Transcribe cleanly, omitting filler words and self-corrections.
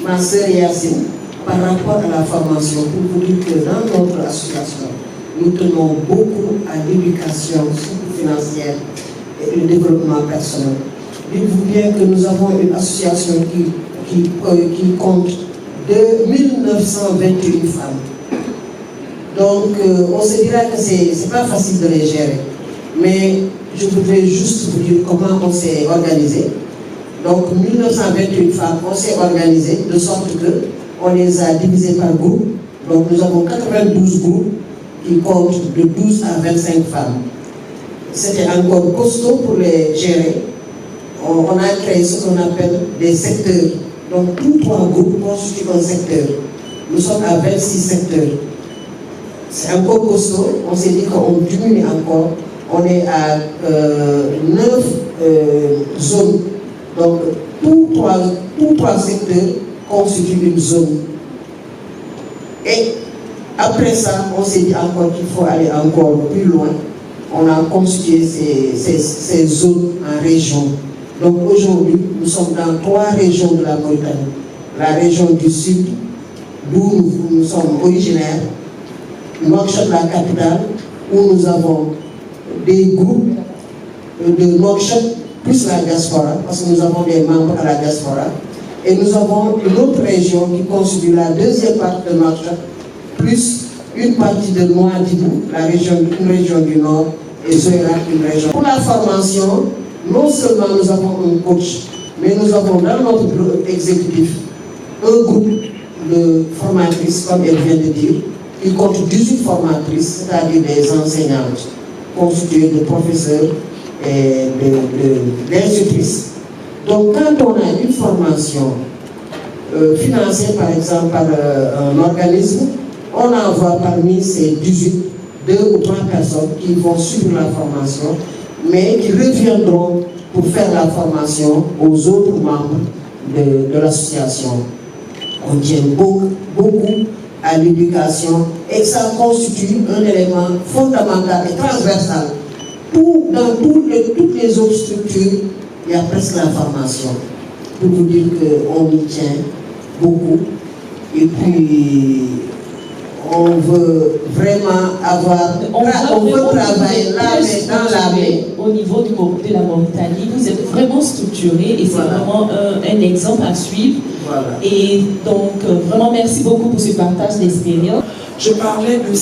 ma sœur Yassine, par rapport à la formation, pour vous dire que dans notre association, nous tenons beaucoup à l'éducation financière et le développement personnel. Dites-vous bien que nous avons une association qui compte 2921 femmes. Donc, on se dira que ce n'est pas facile de les gérer. Mais je voudrais juste vous dire comment on s'est organisé. Donc, 1928 femmes, on s'est organisé de sorte qu'on les a divisées par groupe. Donc, nous avons 92 groupes qui comptent de 12 à 25 femmes. C'était encore costaud pour les gérer. On a créé ce qu'on appelle des secteurs. Donc, tous 3 groupes constituent un secteur. Nous sommes à 26 secteurs. C'est encore costaud. On s'est dit qu'on diminue encore. On est à 9 zones. Donc, tous trois secteurs constituent une zone. Et après ça, on s'est dit encore qu'il faut aller encore plus loin. On a constitué ces zones en régions. Donc aujourd'hui, nous sommes dans 3 régions de la Mauritanie. La région du Sud, d'où nous sommes originaires, Nouakchott, la capitale, où nous avons des groupes de Nouakchott plus la diaspora, parce que nous avons des membres à la diaspora. Et nous avons une autre région qui constitue la deuxième partie de Nouakchott, plus une partie de Nouadhibou, une région du Nord, et Zouérat, une région. Pour la formation, non seulement nous avons un coach, mais nous avons dans notre exécutif un groupe de formatrices, comme elle vient de dire, qui compte 18 formatrices, c'est-à-dire des enseignantes, constituées de professeurs et d'institutrices. Donc, quand on a une formation financée, par exemple, par un organisme, on envoie parmi ces 18, 2 ou 3 personnes qui vont suivre la formation, mais qui reviendront pour faire la formation aux autres membres de l'association. On tient beaucoup à l'éducation et ça constitue un élément fondamental et transversal. Dans toutes les autres structures, il y a presque la formation. Pour vous dire qu'on y tient beaucoup. Et puis, on veut vraiment travailler la main dans la main. Au niveau de la Mauritanie, vous êtes vraiment structuré et c'est vraiment un exemple à suivre. Voilà. Et donc, vraiment, merci beaucoup pour ce partage d'expérience. Je parlais de